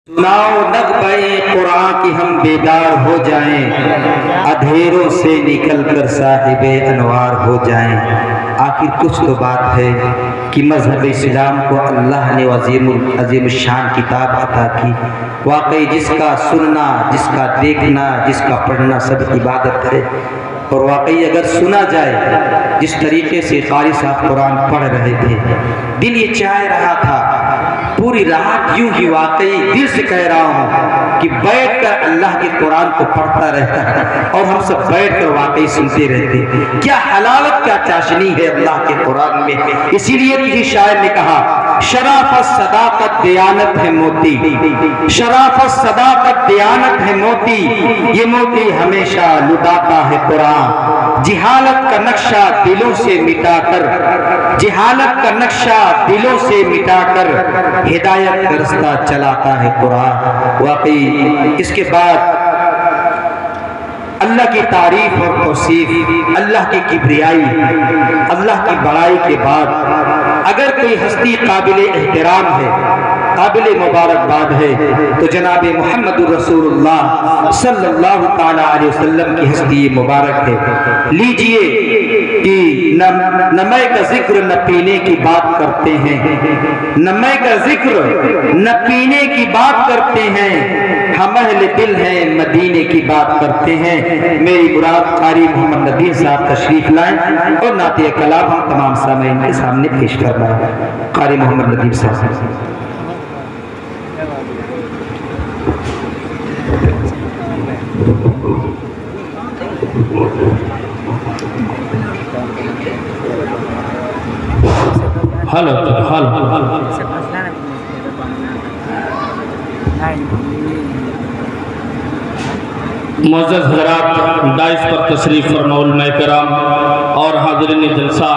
सुनाओ नग़्मे कुरान की हम बेदार हो जाएं, अधेरों से निकल कर साहिबे अनवार हो जाएं। आखिर कुछ तो बात है कि मज़हब इस्लाम को अल्लाह ने अज़ीम शान किताब अता की। वाकई जिसका सुनना, जिसका देखना, जिसका पढ़ना सब इबादत है। और वाकई अगर सुना जाए जिस तरीके से कारी साहब कुरान पढ़ रहे थे, दिल ये चाह रहा था पूरी रात यूं ही वाकई दिल से कह रहा हूँ कि बैठकर अल्लाह के कुरान को पढ़ता रहता है और हम सब बैठकर वाकई सुनते रहते। क्या हलावत, क्या चाशनी है अल्लाह के कुरान में। इसीलिए किसी शायर ने कहा, शराफत सदाकत दयानत है मोती, शराफत सदाकत दयानत है मोती, ये मोती हमेशा लुटाता है कुरान। जिहालत का नक्शा दिलों से मिटाकर, जिहालत का नक्शा दिलों से मिटाकर हिदायत का रास्ता चलाता है कुरान। वाकई इसके बाद अल्लाह की तारीफ और तौसीफ, अल्लाह की किब्रियाई, अल्लाह की बड़ाई के बाद अगर कोई हस्ती काबिल एहतराम है, काबिल मुबारकबाद है, तो जनाब मोहम्मद रसूलुल्लाह सल्लल्लाहु ताला अलैहि वसल्लम की हस्ती मुबारक है। लीजिए कि न मैं का जिक्र न पीने की बात करते हैं, न मैं का जिक्र न पीने की बात करते हैं, हम अहले दिल हैं मदीने की बात करते हैं। मेरी मुराद कारी मोहम्मद नबी साहब तशरीफ लाएं और नाते कलाम हम तमाम सामईन के सामने पेश करवाएं। कारी मोहम्मद नबी साहब। हेलो मुअज़्ज़ज़ हज़रात, डाइस पर तशरीफ़ फरमा उलमाए किराम और हाज़िरीन जलसा,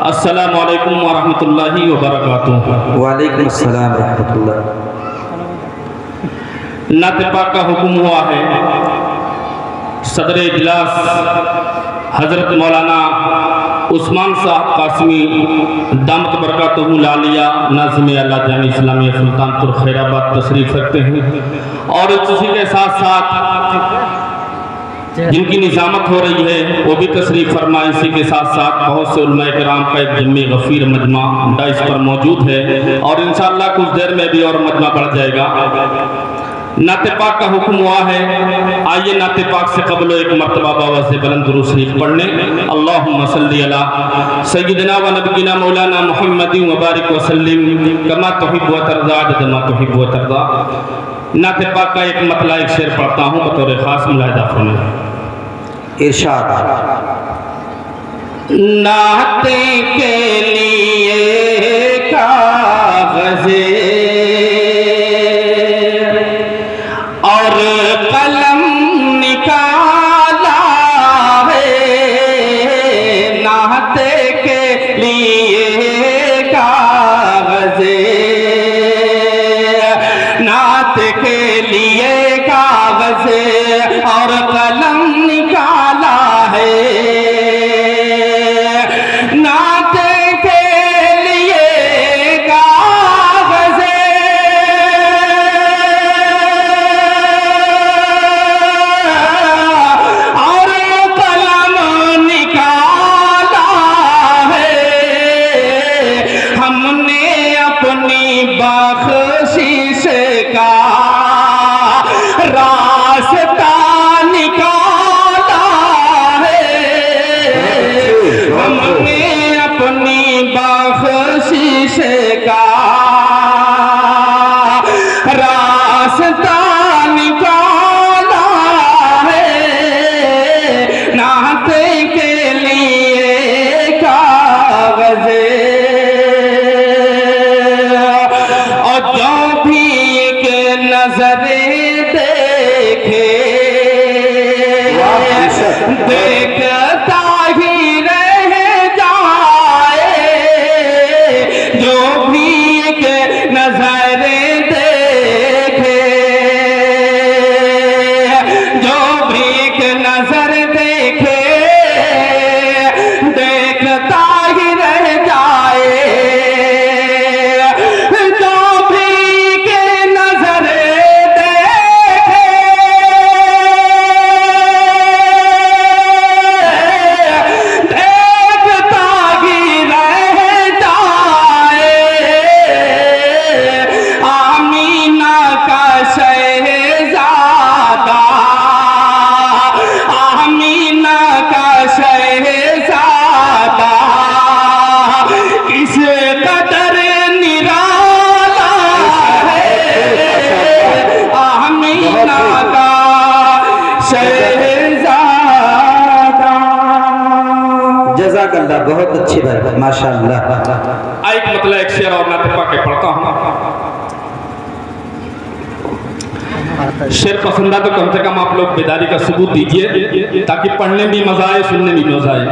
अस्सलामु अलैकुम व रहमतुल्लाहि व बरकातुहू। वालेकुम अस्सलाम व रहमतुल्लाह। नाते पाक का हुक्म हुआ है, सदर इजलास हज़रत मौलाना उस्मान साहब कासमी दामत बरकातहू लालिया नाज़िम आला जामी इस्लामिया सुल्तानपुर खैराबाद तशरीफ़ रखते हैं। और इसी के साथ साथ जिनकी निज़ामत हो रही है वो भी तशरीफ़ फरमा। इसी के साथ साथ बहुत से उलमाए किराम का एक जम्मे गफ़ीर मजमा डाइस पर मौजूद है और इंशाअल्लाह कुछ देर में भी और मजमा बढ़ जाएगा। नाते पाक का हुक्म हुआ है, आइए नाते पाक से कबल एक मरतबा बाबा से बुलंद दुरूद शरीफ पढ़ने। अल्लाहुम्मा सल्ली अला सय्यिदिना व नबियिना मौलाना मुहम्मदिन व बारिक व सल्लिम कमा तुहिब्बु व तर्ज़ा जमा तुहिब्बु व तर्ज़ा। नाते पाक का एक मतला एक शेर पढ़ता हूँ बतौर खास मुलाहिज़ा फरमाएं। इरशाद। नाते के लिए काग़ज़े और कलम निकाला है, नाते के लिए काग़ज़े, नाते के लिए काग़ज़े और कलम निकाला है, नाते के लिए काग़ज़े और कलम निकाला है। हमने अपनी बख्शिश का रास्ता निकाला है, हमने अपनी बख्शिश का रास्ता निकाला है, नाते के लिए काग़ज़े। और जो भी एक नज़रे देखे देखता ही रह जाए, जो भी एक नज़रे देखे, जो भी एक नज़र देखे देखता ही रह जाए, जो भी एक नज़रे माशाल्लाह, बहुत अच्छी बात, माशाल्लाह। एक मतलब एक शेर और नाते पा के पढ़ता हूँ। शेर पसंद है तो कम से कम आप लोग बेदारी का सबूत दीजिए ताकि पढ़ने भी मजा आए, सुनने भी मजा आए।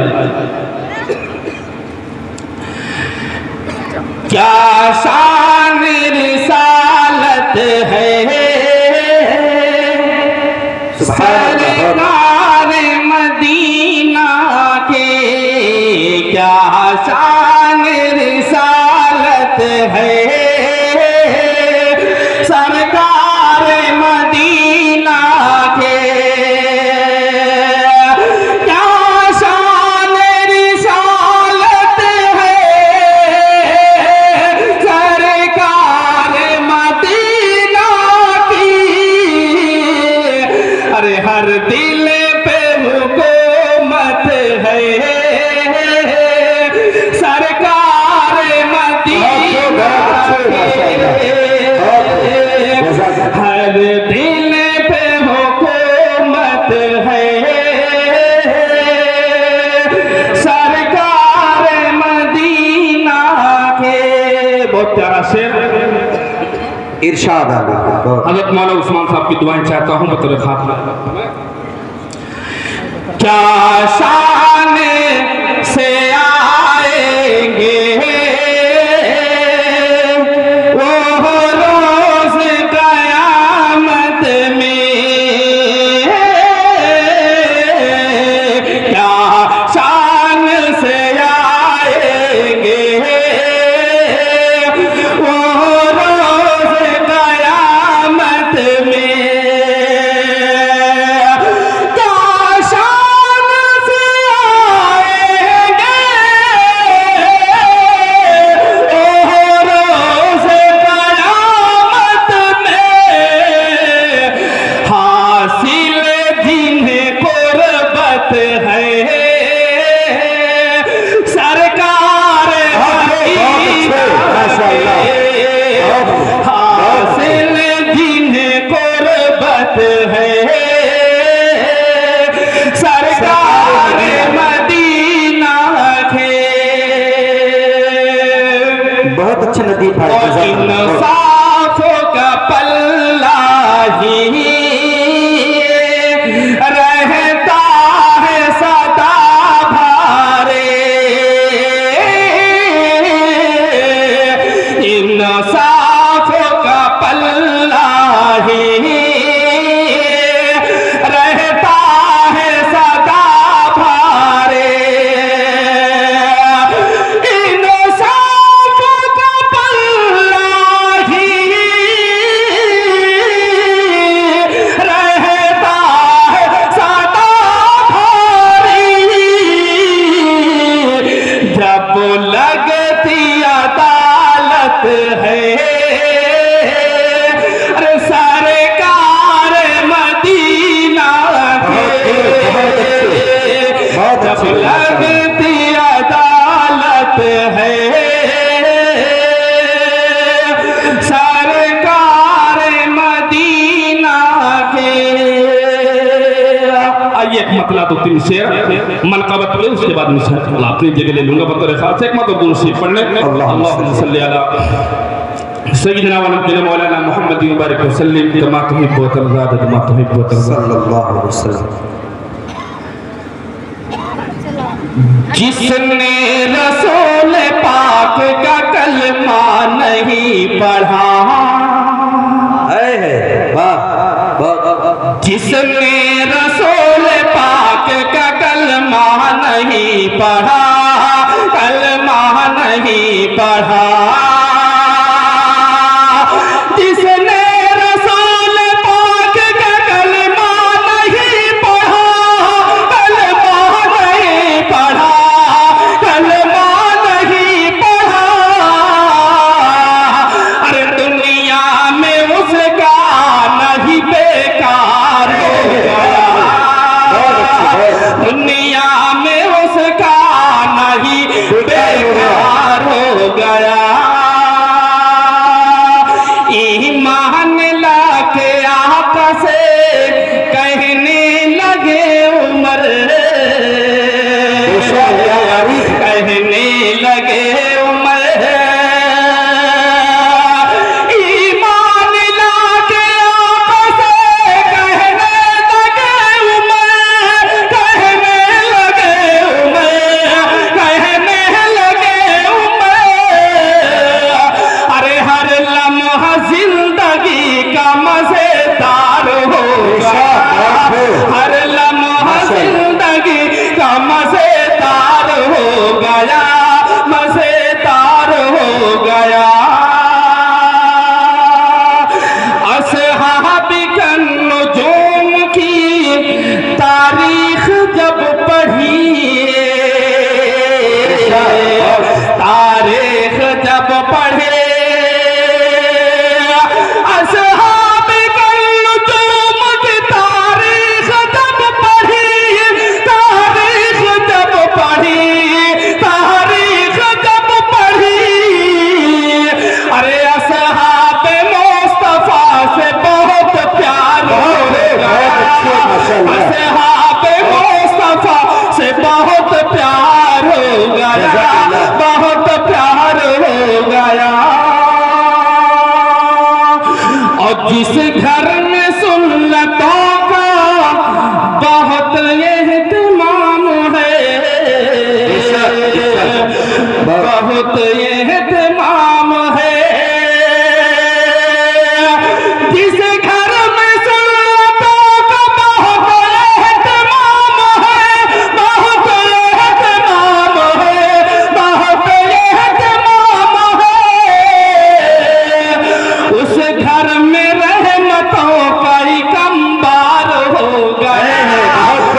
क्या शान रिसालत है सरकार मदीना के, क्या शान रिसालत है सरकार मदीना के, क्या शान रिसालत है सरकार मदीना की। अरे हर दिल पे हुकूमत है सरकार मदीना की, हर दिल पे हुकूमत है सरकार मदीना के। बहुत प्यारा शेर इरशाद आ गया। हज़रत मौलाना उस्मान साहब की दुआएं चाहता हूँ बतौर खातमा। क्या शान से आएंगे वो रोज कयामत में, क्या शान से आएंगे वो रोज कयामत में, क्या शान से आएंगे वो रोज कयामत में, हासिल जिन्हें कुर्बत है सरकार मदीना के, हासिल जिन्हें कुर्बत है सरकार मदीना के। बहुत अच्छे नदीम भाई, और इंसाफों का पल्ला ही रहता है सदा भारे, इंसाफों का पल्ला ही रहता है सदा भारे, इंसाफों का पल्ला ही रहता है सदा भारी, जब लगती अदालत है अरे सरकार मदीना के, जब लगती अदालत है सरकार मदीना के। आइए एक मतला दो तीन शेर मनक़बत ले, उसके बाद मिसाल अपनी जगह ले लूंगा बतौर खास। एक मतलब दो शेर पढ़ लें। अल्लाहुम्मा सल्ली अला सय्यिदना व नबीना मौलाना मुहम्मद मुबारक वसल्लम कमा तुहिब्बु व तर्ज़ा कमा तुहिब्बु व तर्ज़ा सल्लल्लाहु अलैहि वसल्लम। जिसने रसूल पाक का कलमा नहीं पढ़ा, है वाह वाह, जिसने रसूल पाक का कलमा नहीं पढ़ा, कलमा नहीं पढ़ा, जिसने रसूल पाक का कलमा नहीं पढ़ा, कलमा नहीं पढ़ा, कलमा नहीं पढ़ा, अरे दुनिया में उसका नहीं बेकार हो गया, दुनिया में उसका नहीं बेकार हो गया। हर लम्हा जिंदगी का मजेदार हो गया, मजेदार हो गया। असहाबी कन्नुजूम की तारीख जब पढ़ी, तारीख जब पढ़े, असहाबी कन्नुजूम की तारीख जब पढ़ी, तारीख जब पढ़ी, तारीख जब पढ़ी, अरे असहाबे मुस्तफा से बहुत प्यार हो गया, असहाबे मुस्तफा से बहुत प्यार हो गया, बहुत प्यार हो गया। और जिस घर में सुन्नतों का बहुत एहतमाम है, बहुत एहतमाम है, जिस घर में सुन्नतों का बहुत एहतमाम है, बहुत एहतमाम है, बहुत एहतमाम है, उस घर में रहमतों का ही कंबार हो गया,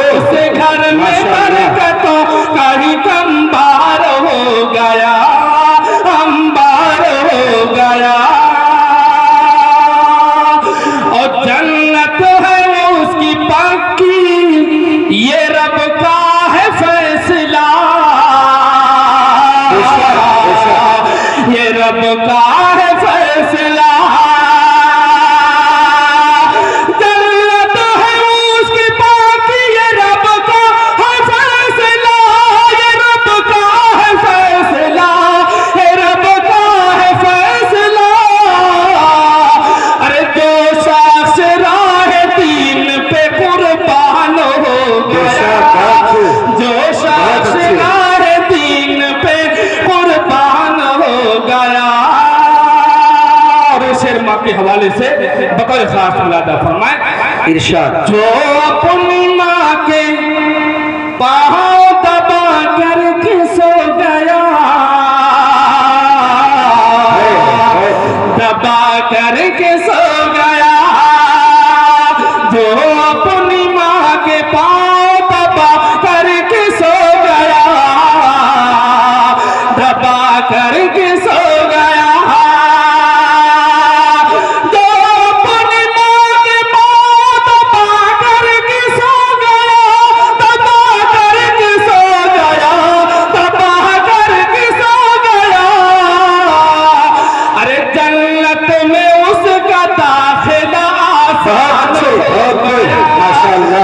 उस घर में बरकतों का ही कंबार हो गया, अंबार हो गया। और जन्नत है वो उसकी पक्की, ये रब का है फैसला, ये रब का है फैसला। जन्नत है वो उसकी पक्की, ये रब का है फैसला, ये रब का है फैसला, ये रब का है फैसला। अरे जो शख्स राह दीन पे कुर्बान हो गया, जो शख्स राह दीन पे कुर्बान हो गया। और शेर माँ के हवाले से बतौर खास मुलादा फरमाए, इरशाद। जो अपनी माँ के पाँव दबा करके सो गया, दबा करके सो गया, जो अपनी माँ के पाँव दबा करके सो गया, दबा करके सो गया, जो अपनी माँ के पाँव दबा करके सो गया, दबा करके सो गया, दबा करके सो गया। अरे जन्नत में उसका दाखिला आसान हो गया,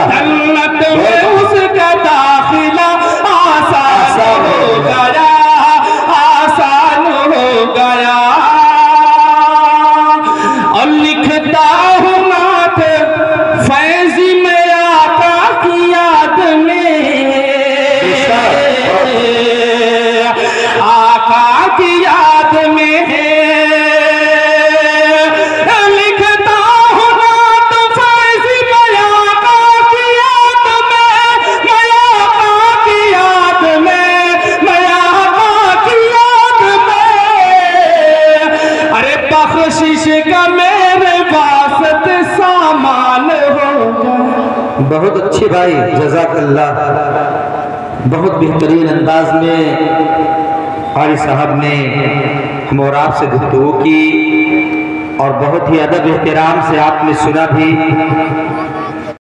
जन्नत में उसका दाखिला आसान हो गया, आसान हो गया। और लिखता हूँ नाथ फैज़ी में आका की याद में, आका की याद में लिखता हूँ नाथ फैज़ी में आका की याद में, मैं आका की याद में, मैं आका की याद में। अरे बख्शिश का मेरे वास्ते सामान होगा। बहुत अच्छे भाई, जज़ाकल्लाह। बहुत बेहतरीन अंदाज में कारी साहब ने हम और आपसे गुफ्तगू की और बहुत ही अदब एहतराम से आपने सुना भी।